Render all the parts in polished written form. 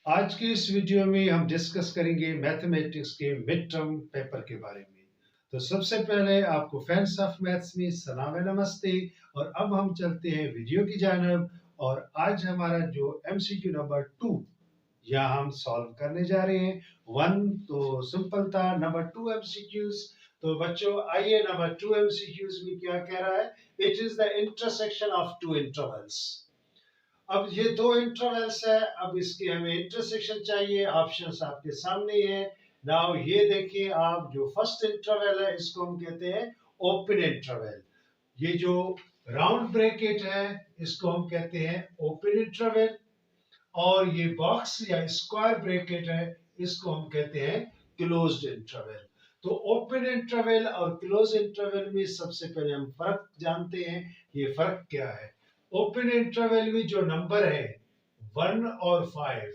आज की इस वीडियो में हम डिस्कस करेंगे मैथमेटिक्स के मिड टर्म पेपर के बारे में। तो सबसे पहले आपको फैंस ऑफ मैथ्स में सलाम नमस्ते। और अब हम चलते हैं वीडियो की जानब। और आज हमारा जो एमसीक्यू नंबर 2 या हम सॉल्व करने जा रहे हैं। 1 तो सिंपल था, नंबर 2 एमसीक्यूज। तो बच्चों आइए, नंबर 2 एमसीक्यूज में क्या कह रहा है? It is the intersection of two intervals. अब ये दो इंटरवल्स है, अब इसके हमें इंटरसेक्शन चाहिए। ऑप्शंस आपके सामने है। नाउ ये देखिए आप, जो फर्स्ट इंटरवल है इसको हम कहते हैं ओपन इंटरवल। ये जो राउंड ब्रैकेट है इसको हम कहते हैं ओपन इंटरवल। और ये बॉक्स या स्क्वायर ब्रैकेट है इसको हम कहते हैं क्लोज्ड इंटरवल। तो ओपन इंटरवल और क्लोज इंटरवल में सबसे पहले हम फर्क जानते हैं। ये फर्क क्या है? ओपन इंटरवल में जो नंबर है 1 और 5,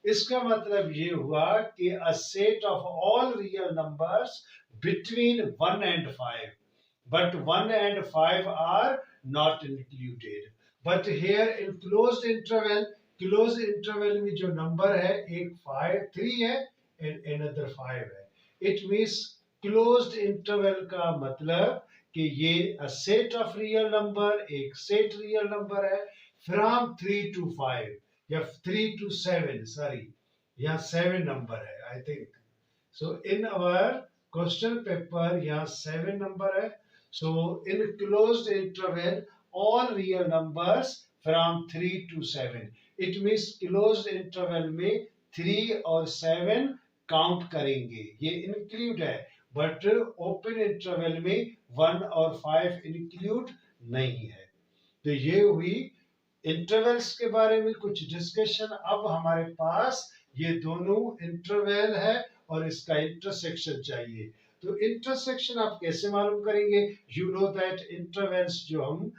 इसका मतलब ये हुआ कि a set of all real numbers between 1 and 5, but 1 and 5 are not included. But here in closed interval में जो नंबर है एक 3 है and another 5 है। It means closed interval का मतलब कि ये a set of real number, एक set real number है from 3 to 5 या 3 to 7, sorry, या 7 नंबर है I think. So in our question paper यहाँ 7 नंबर है। So in closed interval, all real numbers from 3 to 7. It means closed interval में 3 और 7 count करेंगे, ये इंक्लूड है। बट ओपन इंटरवल में 1 और 5 इंक्लूड नहीं है। तो ये हुई इंटरवल्स के बारे में कुछ डिस्कशन। अब हमारे पास ये दोनों इंटरवल है और इसका इंटरसेक्शन चाहिए। तो इंटरसेक्शन आप कैसे मालूम करेंगे? यू नो दैट इंटरवल्स जो हम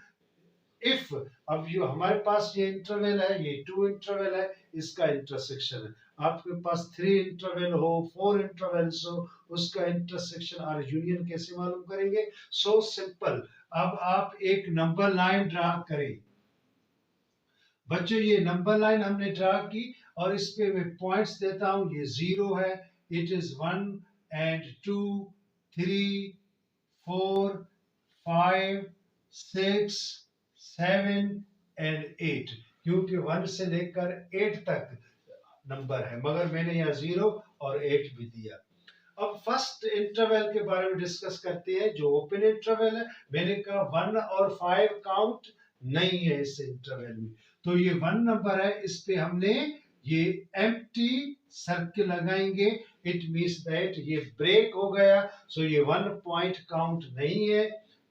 इफ, अब जो हमारे पास ये इंटरवल है, ये 2 इंटरवल है, इसका इंटरसेक्शन है। आपके पास 3 इंटरवल हो, 4 इंटरवल्स हो, उसका इंटरसेक्शन और यूनियन कैसे मालूम करेंगे? So simple. अब आप एक नंबर लाइन ड्रा करें। बच्चों ये नंबर लाइन हमने ड्रा की और इस पे मैं पॉइंट्स देता हूं। ये 0 है, इट इज 1 एंड 2 3 4 5 6 7 एंड 8, क्योंकि 1 से लेकर 8 तक नंबर है, मगर मैंने यहाँ 0 और 8 भी दिया। अब फर्स्ट इंटरवल के बारे में डिस्कस करते हैं, जो ओपन इंटरवल है। मैंने कहा 1 और 5 काउंट नहीं है इस इंटरवल में। तो ये 1 नंबर है, इस पे हमने ये एम्प्टी सर्किल लगाएंगे। इट मींस दैट ये ब्रेक हो गया, सो ये 1 पॉइंट काउंट नहीं है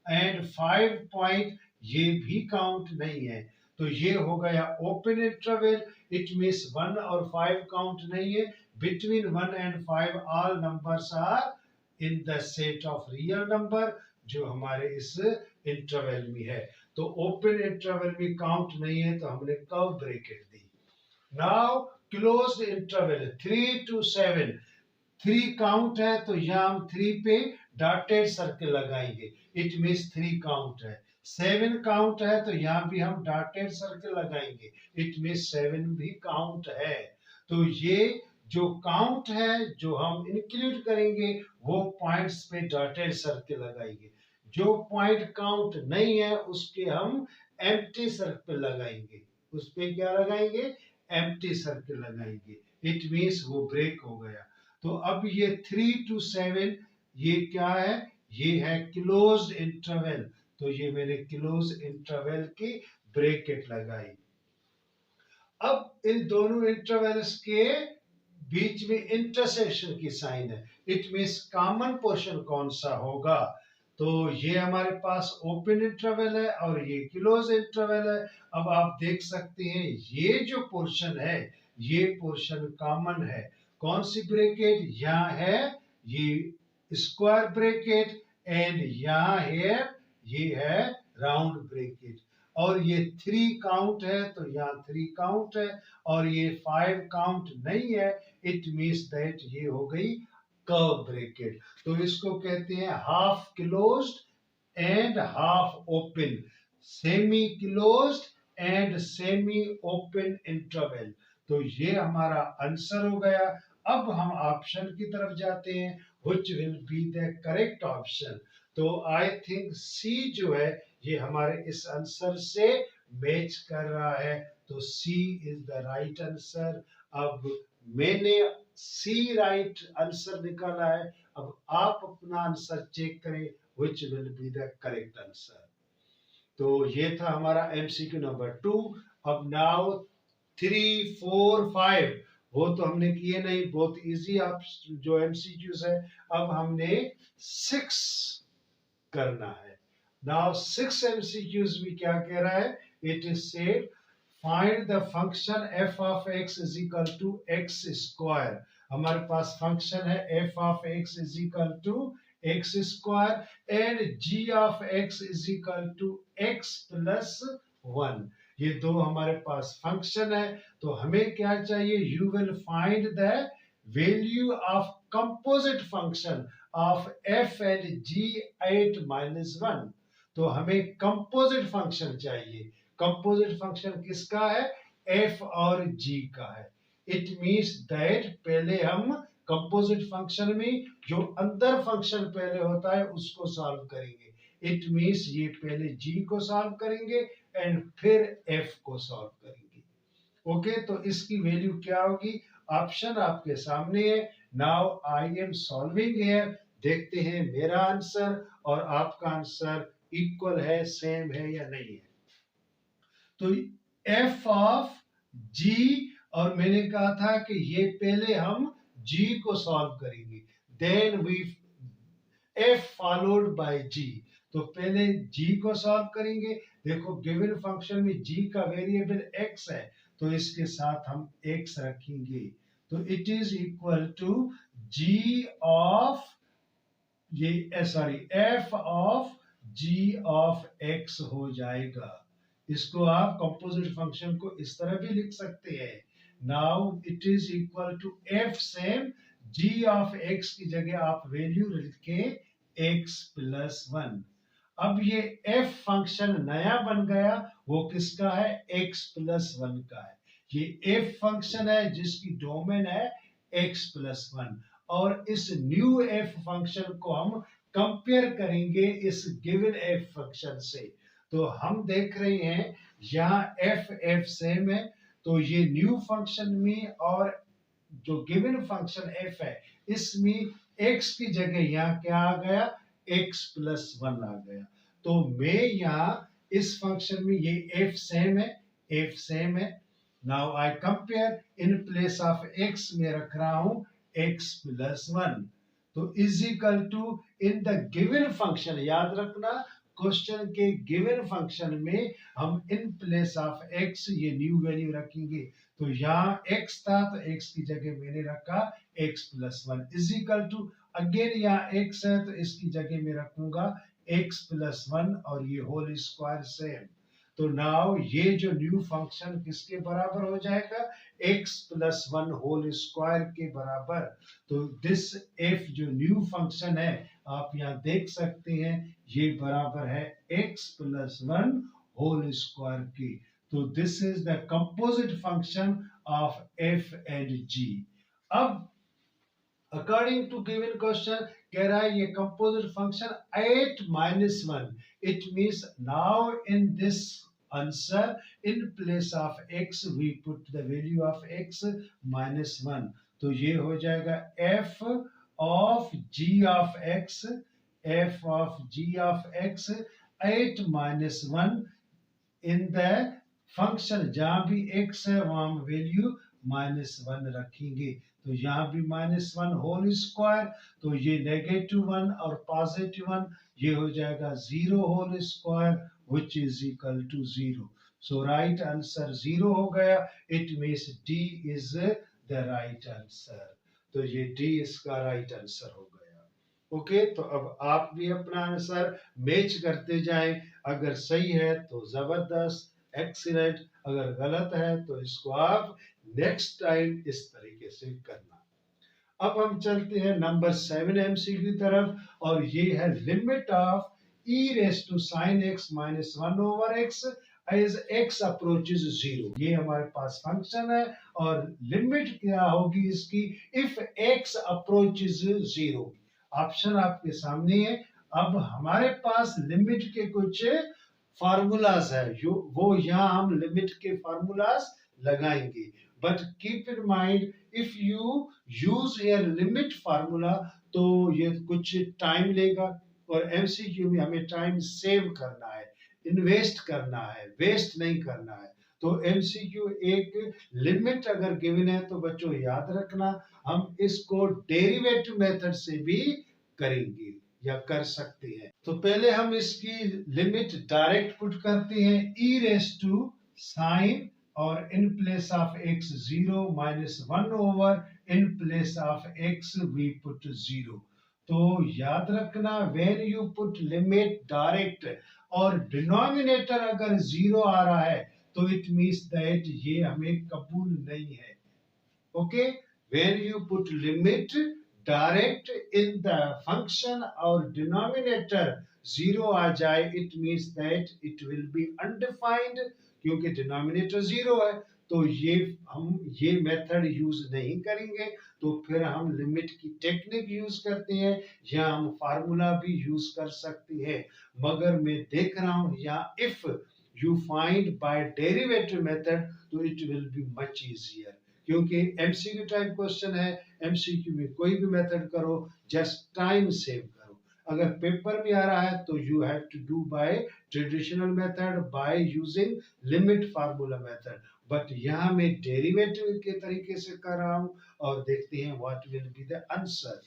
एंड 5 पॉइंट ये भी काउंट नहीं है। तो ये हो गया ओपन इंटरवल। इट मींस 1 और 5 काउंट नहीं है। Between 1 and 5 all numbers are in the set of real number, जो हमारे इस इंटरवल में है। तो ओपन इंटरवल में काउंट नहीं है, तो हमने curve bracket the. Now closed interval 3 to 7, 3 count है, तो यहाँ हम 3 पे डॉटेड सर्कल लगाएंगे। इट मींस 3 काउंट है। 7 काउंट है, तो यहाँ भी हम डॉटेड सर्कल लगाएंगे। इट मींस 7 भी काउंट है। तो ये जो काउंट है जो हम इंक्लूड करेंगे वो पॉइंट्स पे डॉटेड सर्कल लगाएंगे। जो पॉइंट काउंट नहीं है उसके हम एम्प्टी सर्कल लगाएंगे। उस पे क्या लगाएंगे? एम्प्टी सर्कल लगाएंगे। इट मींस वो ब्रेक हो गया। तो अब ये 3 to 7 ये क्या है? ये है क्लोज्ड इंटरवल। तो ये मैंने क्लोज इंटरवल की ब्रैकेट लगाई। अब इन दोनों इंटरवल्स के बीच में इंटरसेक्शन की साइन है। इट मींस कॉमन पोर्शन कौन सा होगा? तो ये हमारे पास ओपन इंटरवल है और ये क्लोज इंटरवल है। अब आप देख सकते हैं ये जो पोर्शन है ये पोर्शन कॉमन है। कौन सी ब्रैकेट? यहाँ है ये स्क्वायर ब्रैकेट एंड यहाँ है ये है राउंड ब्रैकेट। और ये 3 काउंट है, तो यहाँ 3 काउंट है और ये 5 काउंट नहीं है। इट मींस दैट ये हो गई कर्व ब्रैकेट। तो इसको कहते हैं half closed end half open, semi closed end semi open interval. तो ये हमारा आंसर हो गया। अब हम ऑप्शन की तरफ जाते हैं, which will be the correct option। तो आई थिंक सी जो है ये हमारे इस आंसर से मैच कर रहा है, तो सी इज द राइट आंसर। अब मैंने सी राइट आंसर निकाला है, अब आप अपना आंसर चेक करें, which will be the correct answer। तो ये था हमारा एमसीक्यू नंबर 2। अब नाउ 3, 4, 5 वो तो हमने किए नहीं, बहुत इजी आप जो एमसीक्यूज है। अब हमने 6 करना है। नाउ 6 एमसीक्यूज में क्या कह रहा है, it is said find the function f of x is equal to x square. हमारे पास फंक्शन है f of x is equal to x square and g of x is equal to x plus 1। ये दो हमारे पास function है, तो हमें क्या चाहिए, you will find the value of composite function of f and g 8 minus 1। तो हमें कंपोजिट फंक्शन चाहिए। कंपोजिट फंक्शन किसका है, f और g का है। इट मीन्स दैट पहले हम कंपोजिट फंक्शन में जो अंदर फंक्शन पहले होता है उसको सॉल्व करेंगे। इट मीन्स ये पहले g को सॉल्व करेंगे एंड फिर f को सॉल्व करेंगे। ओके, तो इसकी वैल्यू क्या होगी, ऑप्शन आपके सामने है। Now I am solving here, देखते हैं मेरा आंसर और आपका आंसर इक्वल है, सेम है या नहीं है। तो f ऑफ g, और मैंने कहा था कि ये पहले हम g को सॉल्व करेंगे, then we f followed by g। तो पहले g को सॉल्व करेंगे। देखो गिवन फंक्शन में g का वेरिएबल x है, तो इसके साथ हम x रखेंगे, तो it is equal to g of ये sorry f of g of x हो जाएगा। इसको आप कंपोजिट फंक्शन को इस तरह भी लिख सकते हैं। Now it is equal to f same g of x की जगह आप वैल्यू लिखें x प्लस 1। अब ये f फंक्शन नया बन गया, वो किसका है, x प्लस 1 का है। ये f फंक्शन है जिसकी डोमेन है x प्लस 1, और इस न्यू f फंक्शन को हम कंपेयर करेंगे इस गिवन f फंक्शन से। तो हम देख रहे हैं यहाँ f सेम है, तो ये न्यू फंक्शन में और जो गिवन फंक्शन f है इसमें x की जगह यहाँ क्या आ गया, x प्लस 1 आ गया। तो मैं यहाँ इस फंक्शन में ये f सेम है, now I compare, in place of x में रख रहा हूं x प्लस 1। तो is equal to in the given function, याद रखना क्वेश्चन के गिवन फंक्शन में हम इन प्लेस ऑफ x ये न्यू वैल्यू रखेंगे। तो यहाँ x था तो x की जगह मैंने रखा x plus 1 is equal to, again यहाँ x है तो इसकी जगह मैं रखूंगा x प्लस 1 और ये होल स्क्वायर सेम। तो नाउ ये जो न्यू फंक्शन किसके बराबर हो जाएगा, x प्लस 1 होल स्क्वायर के बराबर। तो दिस f जो न्यू फंक्शन है आप यहाँ देख सकते हैं ये बराबर है x प्लस 1 होल स्क्वायर की। तो this is the composite function of f and g। अब अकॉर्डिंग टू गिवन क्वेश्चन कह रहा है ये composite function 8 minus 1, it means now in this answer in place of x we put the value of x minus 1। तो ये हो जाएगा f of g of x, f of g of x 8 minus 1 in the function, जहां भी x है वहां हम value -1 रखेंगे। तो यहाँ भी -1 होल स्क्वायर, तो ये -1 और +1 ये हो जाएगा 0 whole square which is equal to 0। So right answer 0 हो गया, it means D is the right answer। तो ये D इसका right answer हो गया। ओके, तो अब आप भी अपना आंसर मैच करते जाएं, अगर सही है तो जबरदस्त, एक्सीलेंट, अगर गलत है तो इसको आप नेक्स्ट टाइम इस तरीके से करना। अब हम चलते हैं नंबर 7 एमसीक्यू की तरफ, और ये है limit of e raised to sin x minus 1 over x as x approaches 0। ये हमारे पास फंक्शन है और लिमिट क्या होगी इसकी, इफ x अप्रोचेस 0। ऑप्शन आपके सामने है। अब हमारे पास लिमिट के कुछ फार्मूलाज है, जो वो यहाँ हम लिमिट के फार्मूलाज लगाएंगे। But keep in mind, if you use your limit formula तो ये कुछ टाइम लेगा, और एमसीक्यू में हमें टाइम सेव करना है, इन्वेस्ट करना है, वेस्ट नहीं करना है। तो एमसीक्यू एक लिमिट अगर गिवन है तो बच्चों याद रखना, हम इसको डेरिवेटिव मेथड से भी करेंगे या कर सकते हैं। तो पहले हम इसकी लिमिट डायरेक्ट पुट करते हैं, ई रेस टू साइन और in place of x 0 minus 1 over in place of x we put 0। तो याद रखना, when you put limit direct और डिनोमिनेटर अगर 0 आ रहा है तो इट मींस दैट ये हमें कबूल नहीं है। Okay, when you put limit direct in the function और denominator 0 आ जाए, it means that it will be undefined, क्योंकि denominator 0 है। तो ये हम ये मेथड यूज नहीं करेंगे, तो फिर हम लिमिट की टेक्निक यूज करते हैं, या हम फार्मूला भी यूज कर सकते हैं। मगर मैं देख रहा हूं यहाँ, if you find by derivative method तो it will be much easier, क्योंकि एमसीक्यू टाइप क्वेश्चन है। एमसीक्यू में कोई भी मेथड करो, जस्ट टाइम सेव करो। अगर पेपर में आ रहा है तो you have to do by traditional method, by using limit formula method. But यहाँ मैं डेरिवेटिव के तरीके से कर रहा हूँ, और देखते हैं what will be the answer.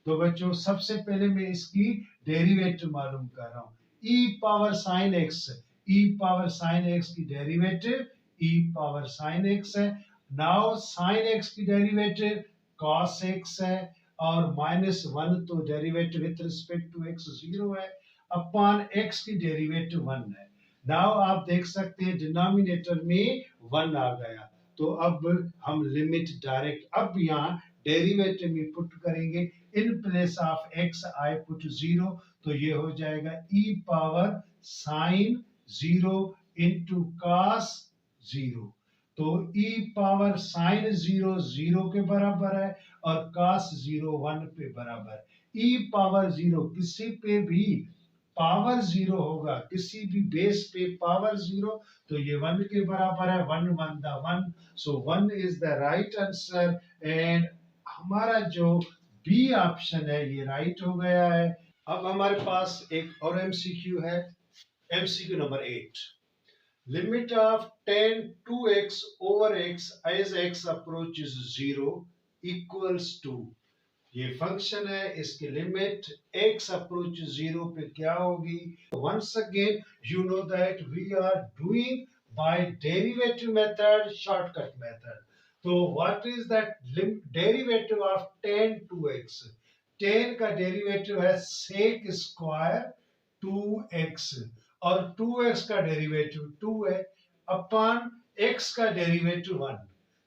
तो बच्चों सबसे पहले मैं इसकी डेरिवेटिव मालूम कर रहा हूँ। E power sine x, e power sine x की derivative e power sine x है। नाउ साइन एक्स की डेरिवेटिव cos x है, और -1 तो derivative with respect to x 0 है, अपॉन x की डेरिवेटिव 1 है। नाउ आप देख सकते हैं डिनोमिनेटर में 1 आ गया, तो अब हम लिमिट डायरेक्ट अब यहाँ डेरिवेटिव में पुट करेंगे। इन place of x I put 0, तो ये हो जाएगा e power sine 0 into cos 0। तो e पावर साइन 0 0 के बराबर है, और cos 0 1 पे बराबर। e पावर 0 किसी पे भी पावर 0 होगा, किसी भी बेस पे पावर 0, तो ये 1 के बराबर है। 1 1 the 1, so 1 is the right answer, and हमारा जो बी ऑप्शन है ये राइट हो गया है। अब हमारे पास एक और एमसीक्यू है, MCQ number 8। Limit of tan 2x over x as x approaches 0 equals to, ये फंक्शन है, इसकी लिमिट x अप्रोच 0 पे क्या होगी। Once again you know that we are doing by derivative method, shortcut method. तो what is that derivative of tan 2x, tan का derivative है sec square 2x, और 2x का डेरिवेटिव 2 है, अपॉन x का डेरिवेटिव 1।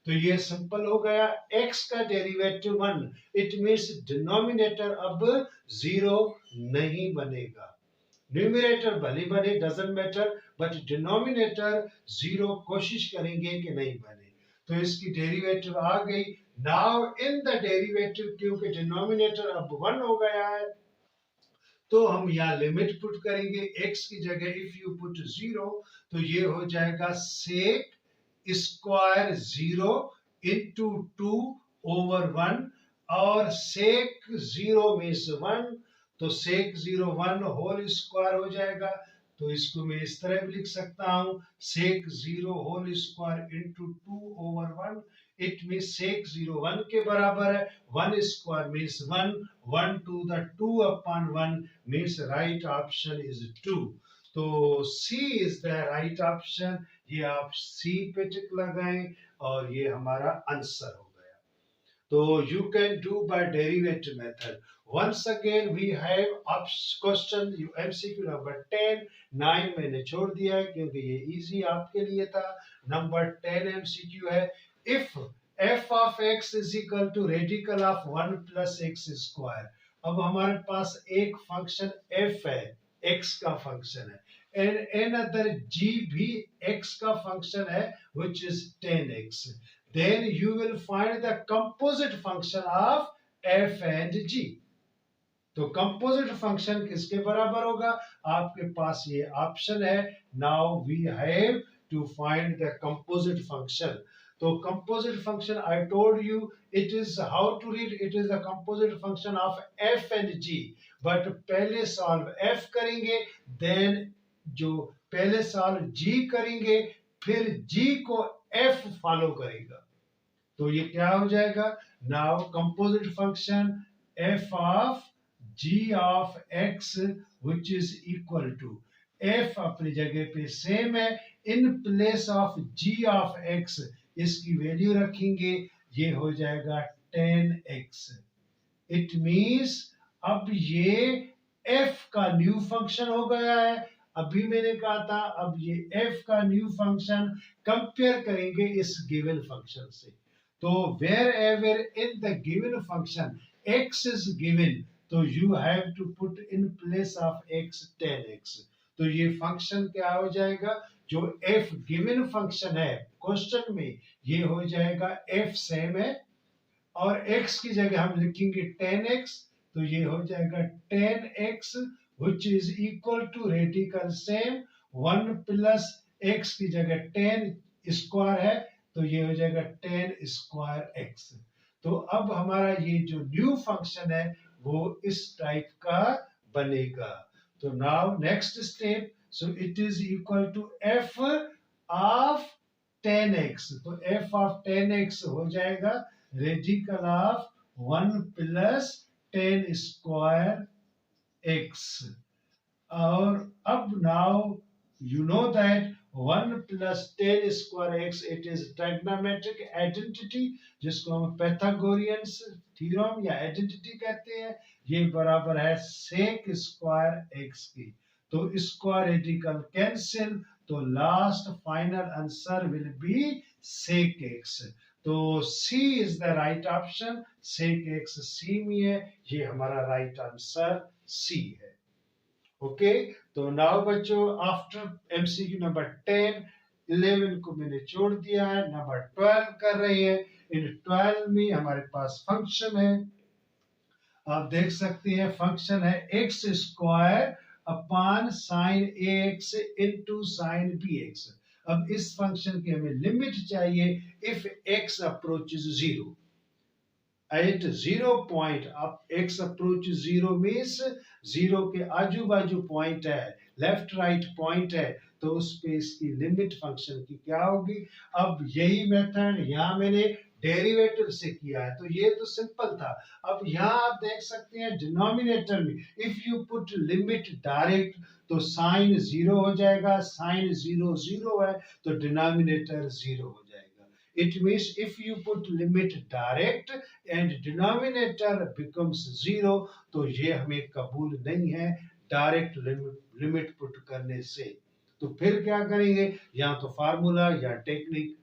तो ये सिंपल हो गया, x का डेरिवेटिव 1, इट मींस डिनोमिनेटर अब 0 नहीं बनेगा। न्यूमरेटर भले बने, डजंट मैटर, बट डिनोमिनेटर 0 कोशिश करेंगे कि नहीं बने। तो इसकी डेरिवेटिव आ गई। नाउ इन द डेरिवेटिव, क्योंकि डिनोमिनेटर अब 1 हो गया है, तो हम यहाँ लिमिट पुट करेंगे। x की जगह इफ यू पुट 0, तो ये हो जाएगा सेक स्क्वायर 0 इंटू 2 ओवर 1, और सेक 0 मीन्स 1, तो सेक 0 1 होल स्क्वायर हो जाएगा। तो इसको मैं इस तरह भी लिख सकता हूँ, sec 0 whole square into 2 over 1, it means sec 0 1 के बराबर है। 1 square means 1, 1 to the 2 upon 1 means right option is 2। तो C is the right option। ये आप C पे टिक लगाएं, और ये हमारा आंसर हो गया। तो you can do by derivative method। Once again we have question MCQ number 10, 9 मैंने छोड़ दिया है क्योंकि ये easy आपके लिए था। नंबर 10 MCQ है, if f of x is equal to radical of 1 plus x square। अब हमारे पास एक फंक्शन f है, x का फंक्शन है, and another g भी x का फंक्शन है, which is tan x। then you will find the composite function of f and g. तो कंपोजिट फंक्शन किसके बराबर होगा? आपके पास ये ऑप्शन है. Now we have to find the composite function. तो composite function I told you it is how to read. It is the composite function of f and g. But पहले solve f करेंगे, then जो पहले solve जी करेंगे, फिर जी को F follow करेगा. तो ये क्या हो जाएगा? Now composite function f of g of x which is equal to f अपनी जगह पे सेम है. इन place of g of x इसकी वैल्यू रखेंगे, ये हो जाएगा 10x. इट मींस अब ये f का न्यू फंक्शन हो गया है. अभी मैंने कहा था अब ये f का न्यू फंक्शन कंपेयर करेंगे इस गिवन फंक्शन से. तो wherever in the given function x is given, तो you have to put in place of x 10x. तो ये फंक्शन क्या हो जाएगा? जो f गिवन फंक्शन है क्वेश्चन में, ये हो जाएगा f सेम है और x की जगह हम लिखेंगे 10x. तो ये हो जाएगा 10x which is equal to radical same 1 plus x की जगह 10 स्क्वायर है, तो ये हो जाएगा 10 स्क्वायर x. तो अब हमारा ये जो न्यू फंक्शन है वो इस टाइप का बनेगा. तो now next step, so it is equal to f of 10x. तो f ऑफ 10x हो जाएगा radical of 1 plus 10 square x. और अब नाउ you know that 1 plus 10 square x, it is trigonometric identity जिसको हम पैथागोरियंस थ्योरम या आइडेंटिटी कहते हैं. ये बराबर है sec स्क्वायर x की. तो स्क्वायर रेडिकल कैंसिल, तो last final answer will be sec x. तो C is the right option. sec x C में है, ये हमारा राइट आंसर C है. ओके. तो नाउ बच्चों आफ्टर एमसीक्यू नंबर 10, 11 को मैंने छोड़ दिया है, नंबर 12 कर रहे हैं. इन 12 में हमारे पास फंक्शन है. आप देख सकते हैं फंक्शन है x square upon sine a x into sine b x. अब इस फंक्शन की हमें लिमिट चाहिए if x approaches 0. At 0 point, up x approaches 0 means 0 के आजू बाजू पॉइंट है, लेफ्ट राइट पॉइंट है, तो उस पे इसकी लिमिट फंक्शन की क्या होगी? अब यही मेथड यहाँ मैंने डेरिवेटिव से किया है, तो ये तो सिंपल था. अब यहाँ आप देख सकते हैं डिनोमिनेटर में if you put limit direct तो साइन 0 हो जाएगा. साइन 0 0 है तो डिनोमिनेटर 0 हो जाएगा. It means if you put limit direct and denominator becomes 0, तो ये हमें कबूल नहीं है डायरेक्ट लिमिट पुट करने से. तो फिर क्या करेंगे? या तो फार्मूला या टेक्निक.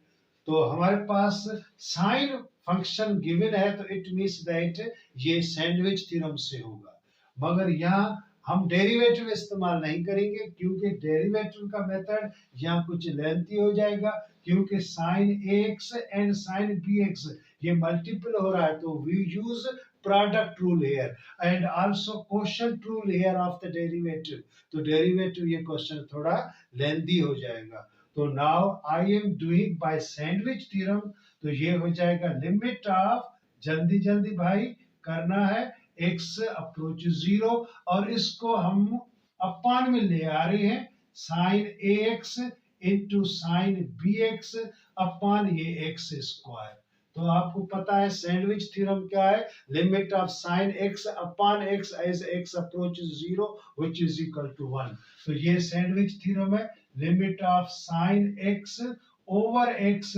तो हमारे पास साइन फंक्शन गिवन है, तो इट मीन्स दैट ये सैंडविच थ्योरम से होगा. मगर यहाँ हम डेरिवेटिव इस्तेमाल नहीं करेंगे क्योंकि डेरिवेटिव का मेथड यहाँ कुछ लेंथी हो जाएगा, क्योंकि sine x and sine b x ये मल्टीपल हो रहा है. तो we use product rule here and also quotient rule here of the derivative. तो डेरिवेटिव ये क्वेश्चन थोड़ा लेंथी हो जाएगा. तो now I am doing by sandwich theorem. तो ये हो जाएगा लिमिट ऑफ, जल्दी जल्दी भाई करना है, x अप्रोच 0 और इसको हम अपान में ले आ रहे हैं sine ax into sine bx upon ये x स्क्वायर. तो आपको पता है सैंडविच थ्योरम क्या है? Limit of sine x upon x as x approaches 0 which is equal to 1. तो ये सैंडविच थ्योरम है. Limit of sine x over x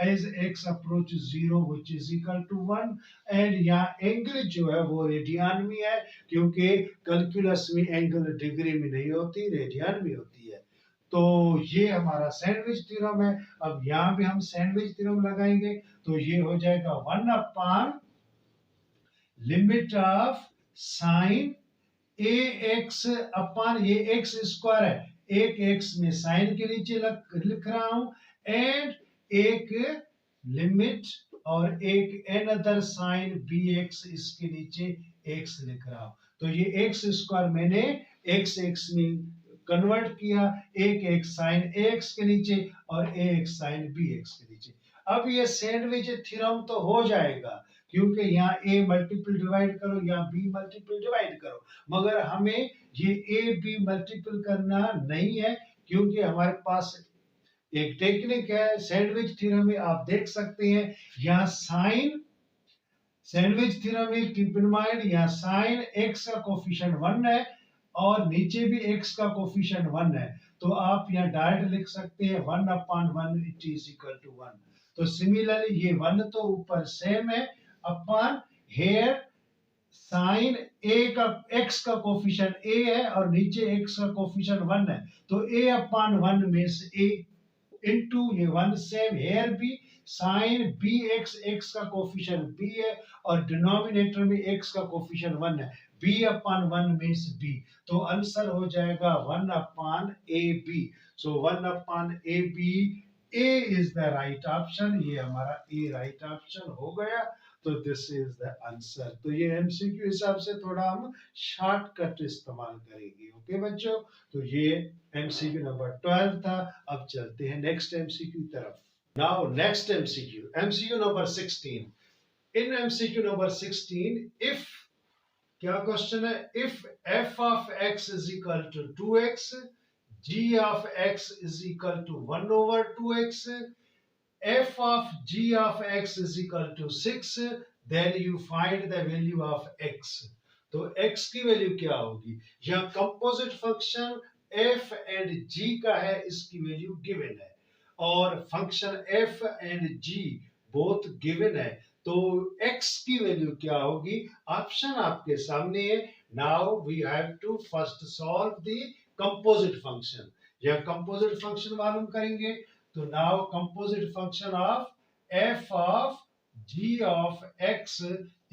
as x approaches 0 which is equal to 1. And यहाँ angle जो है वो radian में है, क्योंकि कैलकुलस में एंगल डिग्री में नहीं होती, रेडियन में होती है. तो ये हमारा सैंडविच थ्योरम है. अब यहाँ भी हम सैंडविच थ्योरम लगाएंगे, तो ये हो जाएगा 1 upon limit of sign a x upon ये एक्स स्क्वायर है, एक एक्स में साइन के नीचे लिख रहा हूं, एंड एक लिमिट और एक another sine b x, इसके नीचे एक्स लिख रहा हूं। तो ये एक्स स्क्वायर मैंने एक्स एक्स में कन्वर्ट किया, एक एक साइन ए एक्स के नीचे और a x sine b x के नीचे। अब ये सैंडविच थ्योरम तो हो जाएगा, क्योंकि यहाँ ए मल्टीपल डिवाइड करो, यहाँ बी मल्टीपल डिवाइड करो, मगर हमें ये ए बी मल्टीपल करना नहीं है, क्योंकि हमारे पास एक टेक्निक है सैंडविच थ्योरम में, आप देख सकते हैं यहाँ साइन, सैंडविच थ्योरम में कीप इन माइंड यहाँ साइन एक्स का कोफिशिएंट 1 है और नीचे भी एक्स का कोफिशिएंट 1 है, तो आप यहाँ डायरेक्ट लिख सकते हैं 1/1 इट इज इक्वल टू 1। तो सिमिलरली ये 1 तो ऊपर सेम है अपॉन हेयर साइन ए का एक्स का कोफिशिएंट ए है और नीचे एक्स का कोफिशिएंट 1 है, तो a upon 1 means a into ये 1 सेम हेयर भी साइन बी एक्स, एक्स का कोफिशिएंट b है और डिनोमिनेटर में x का कोफिशिएंट 1 है, b अपॉन 1 मींस b, तो आंसर हो जाएगा 1 upon a b. So 1 upon a b, a is the right option, ये हमारा a राइट ऑप्शन हो गया, तो दिस इज द आंसर। तो ये एमसीक्यू हिसाब से थोड़ा हम शॉर्टकट इस्तेमाल करेंगे। ओके बच्चों, तो ये एमसीक्यू नंबर 12 था। अब चलते हैं नेक्स्ट एमसीक्यू तरफ। Now next MCQ number 16। In MCQ number 16, if, क्या क्वेश्चन है, if f of x is equal to 2x, g of x is equal to 1/2x, f of g of x is equal to 6, then you find the value of x। तो x की value क्या होगी, यहाँ composite function f and g का है, इसकी value given है, और function f and g both given है, तो x की वैल्यू क्या होगी, ऑप्शन आपके सामने है। Now we have to first solve the composite function, या कंपोजिट फंक्शन मालूम करेंगे। तो now composite function of f of g of x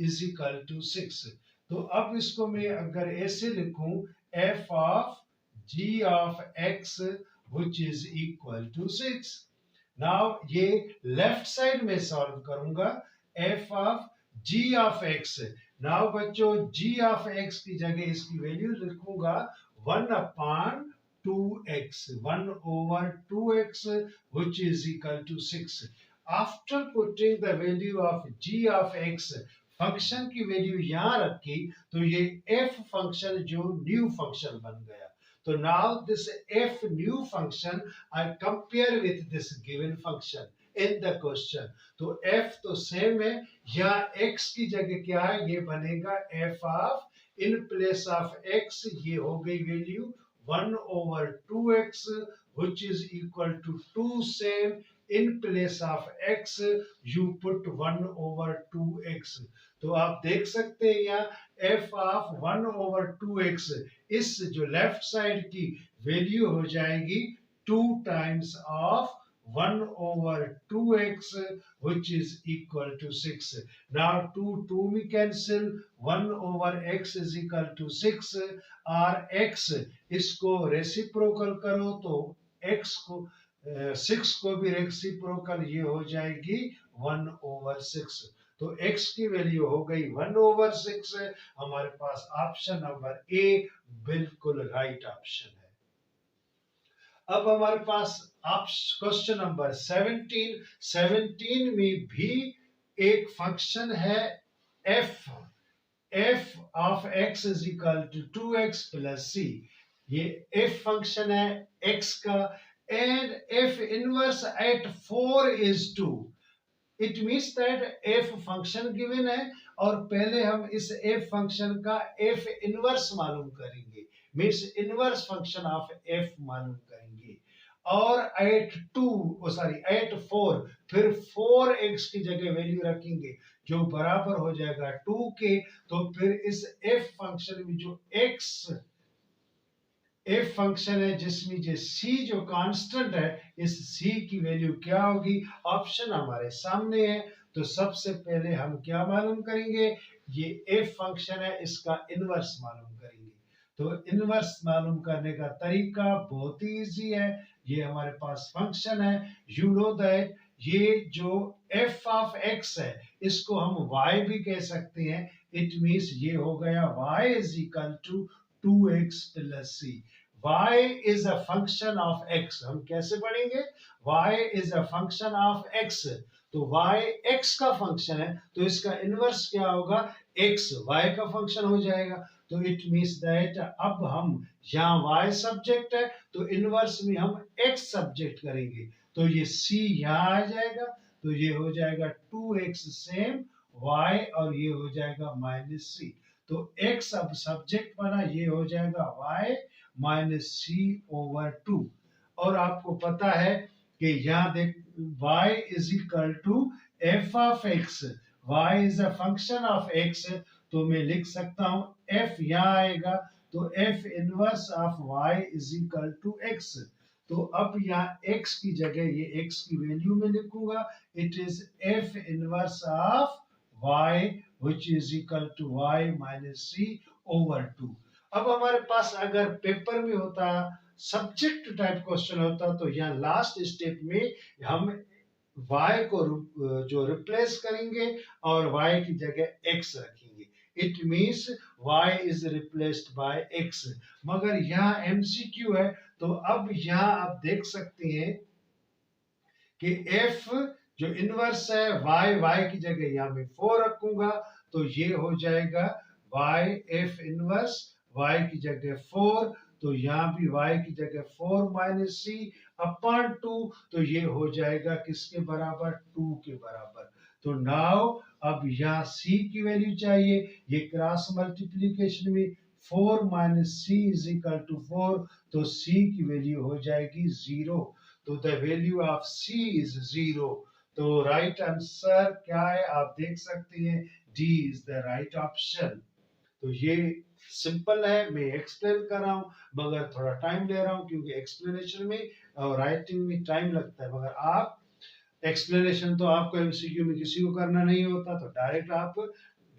is equal to 6। तो अब इसको मैं अगर ऐसे लिखूं, f of g of x which is equal to 6। Now ये लेफ्ट साइड में सॉल्व करूंगा, f of g of x। Now बच्चों g ऑफ x की जगह इसकी वैल्यू लिखूंगा 1 upon 2x, 1/2x, which is equal to 6। After putting the value of g of x, function की value यहाँ रखी, तो ये f फंक्शन जो न्यू फंक्शन बन गया। तो now this f new function I compare with this given function in the question। तो f तो सेम है, या x की जगह क्या है, ये बनेगा f of, in place of x ये हो गई value 1/2x, which is equal to 2, same, in place of x you put 1/2x। तो आप देख सकते हैं यहाँ f ऑफ 1/2x, इस जो लेफ्ट साइड की वैल्यू हो जाएगी 2 times of 1/2x, which is equal to 6। Now 2 में cancel, 1/x is equal to 6, और x इसको रेसिप्रोकल करो तो x को 6 को भी रेसिप्रोकल, ये हो जाएगी 1/6। तो x की वैल्यू हो गई 1/6, हमारे पास ऑप्शन नंबर ए बिल्कुल राइट ऑप्शन है। अब हमारे पास क्वेश्चन नंबर 17 में भी एक फंक्शन है f of x is equal to 2x plus c। ये f फंक्शन है x का, and f inverse at 4 is 2। It means that f function given है, और पहले हम इस f फंक्शन का f इनवर्स मालूम करेंगे, means inverse function of f मालूम करेंगे, और एट 4 फिर 4x की जगह वैल्यू रखेंगे जो बराबर हो जाएगा 2 के। तो फिर इस f फंक्शन में जो f फंक्शन है जिसमें जो c जो कांस्टेंट है, इस c की वैल्यू क्या होगी, ऑप्शन हमारे सामने है। तो सबसे पहले हम क्या मालूम करेंगे, ये f फंक्शन है, इसका इनवर्स मालूम करेंगे। तो इनवर्स मालूम करने का तरीका बहुत ही इजी है, ये हमारे पास फंक्शन है, यू नो दैट ये जो f ऑफ x है इसको हम y भी कह सकते हैं। इट मीन्स ये हो गया y is equal to 2x plus c। y is a function of x। हम कैसे पढ़ेंगे? y is a function of x। तो y x का फंक्शन है तो इसका इनवर्स क्या होगा? x y का फंक्शन हो जाएगा। तो इट मीन्स दैट अब हम यहाँ y सब्जेक्ट है तो इनवर्स में हम x सब्जेक्ट करेंगे। तो ये c यहाँ आ जाएगा तो ये हो जाएगा 2x सेम y और ये हो जाएगा माइनस c। तो x अब सब्जेक्ट बना, ये हो जाएगा y माइनस c ओवर 2। और आपको पता है कि यहाँ देख y is equal to f of x। y is a function of x तो मैं लिख सकता हूँ f यहाँ आएगा तो f inverse of y is equal to x। तो अब यहाँ x की जगह ये x की वैल्यू में लिखूंगा। It is f inverse of y which is equal to y minus c over 2। अब हमारे पास अगर पेपर में होता सब्जेक्ट टाइप क्वेश्चन होता तो यहाँ लास्ट स्टेप में हम y को जो रिप्लेस करेंगे और y की जगह x रखेंगे। It means y is replaced by x। मगर यहाँ MCQ है तो अब यहाँ आप देख सकते हैं कि f जो इनवर्स है y की जगह यहाँ मैं 4 रखूंगा तो ये हो जाएगा y f इनवर्स y की जगह 4 तो यहाँ भी y की जगह 4 माइनस c अपॉन 2 तो ये हो जाएगा किसके बराबर? 2 के बराबर। तो नाउ अब यहाँ c की वैल्यू चाहिए। ये क्रॉस मल्टीप्लीकेशन में 4 minus c is equal to 4 तो c की वैल्यू हो जाएगी 0। तो the value of c is 0। तो राइट आंसर क्या है आप देख सकते हैं, D is the right option. तो ये सिंपल है, मैं एक्सप्लेन कर रहा हूँ मगर थोड़ा टाइम ले रहा हूँ क्योंकि एक्सप्लेनेशन में और राइटिंग में टाइम लगता है। मगर आप एक्सप्लेनेशन तो आपको एमसीक्यू में किसी को करना नहीं होता तो डायरेक्ट आप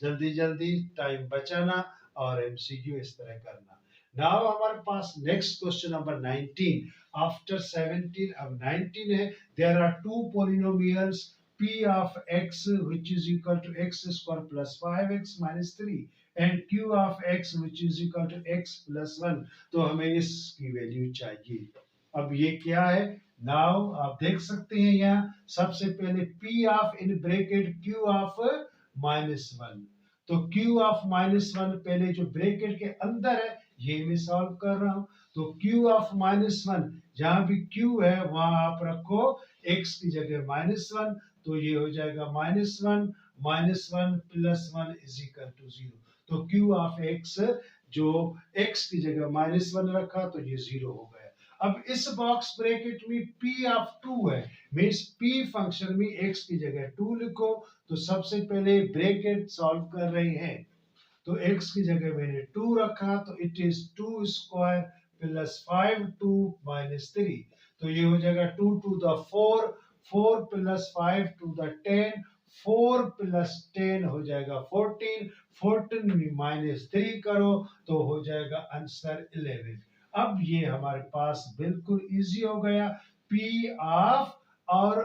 जल्दी जल्दी टाइम बचाना और एमसीक्यू इस तरह करना। नाउ हमारे पास नेक्स्ट क्वेश्चन नंबर 19 आफ्टर 17 अब 19 है। There are two polynomials p of x which is equal to x square plus 5x minus 3 and q of x which is equal to x plus 1। तो हमें इसकी value चाहिए। अब ये क्या है? नाउ आप देख सकते हैं यहाँ सबसे पहले p of in bracket q of minus 1। तो q ऑफ माइनस 1 पहले जो ब्रैकेट के अंदर है ये मैं सॉल्व कर रहा हूं। तो q ऑफ माइनस 1 जहां भी q है वहां आप रखो x की जगह माइनस 1 तो ये हो जाएगा minus one plus 1 is equal to 0। तो q ऑफ x जो x की जगह माइनस 1 रखा तो ये 0 हो गया। अब इस बॉक्स ब्रैकेट में p ऑफ 2 है, मींस p फंक्शन में x की जगह 2 लिखो। तो सबसे पहले ब्रैकेट सॉल्व कर रहे हैं तो x की जगह मैंने 2 रखा तो it is 2 square plus 5 2 minus 3। तो ये हो जाएगा 2 to the 4 4 plus 5 to the 10 4 plus 10 हो जाएगा 14 14 में माइनस 3 करो तो हो जाएगा आंसर 11। अब ये हमारे पास बिल्कुल इजी हो गया। P ऑफ और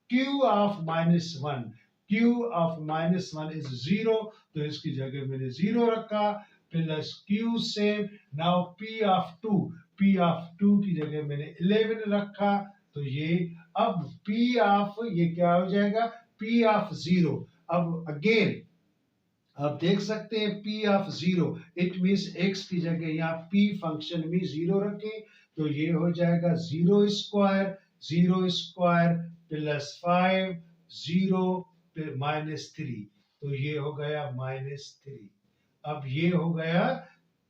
Q of minus 1 Q of minus 1 is 0 तो इसकी जगह मैंने 0 रखा plus Q same. Now P of 2 की जगह मैंने 11 रखा तो ये अब P ऑफ ये क्या हो जाएगा? P of 0। अब अगेन आप देख सकते हैं P of 0 it means x की जगह यहाँ P फंक्शन में 0 रखें तो ये हो जाएगा 0 स्क्वायर प्लस 5 0 माइनस 3 तो ये हो गया माइनस 3। अब ये हो गया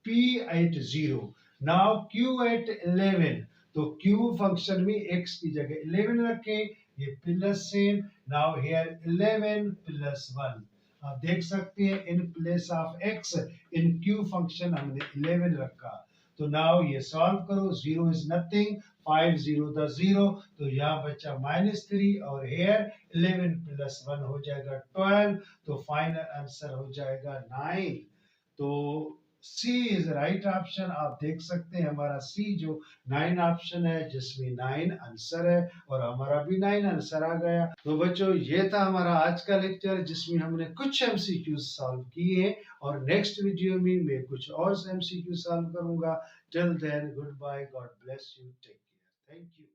P at 0। Now Q at 11 तो Q फंक्शन में x की जगह 11 रखें ये plus same. Now here 11 plus 1 आप देख सकते हैं इन place of x in q function हमने 11 रखा। तो नाउ ये सॉल्व करो 0 इज नथिंग 5 0 द 0 तो यहाँ बचा माइनस 3 और हेयर 11 प्लस 1 हो जाएगा 12 तो फाइनल आंसर हो जाएगा 9। तो सी इज राइट ऑप्शन। आप देख सकते हैं हमारा सी जो 9 ऑप्शन है जिसमें 9 आंसर है और हमारा भी 9 आंसर आ गया। तो बच्चों ये था हमारा आज का लेक्चर जिसमें हमने कुछ एमसीक्यू सॉल्व किए और नेक्स्ट वीडियो में मैं कुछ और एमसीक्यू सॉल्व करूंगा। Till then goodbye, God bless you, take care, thank you.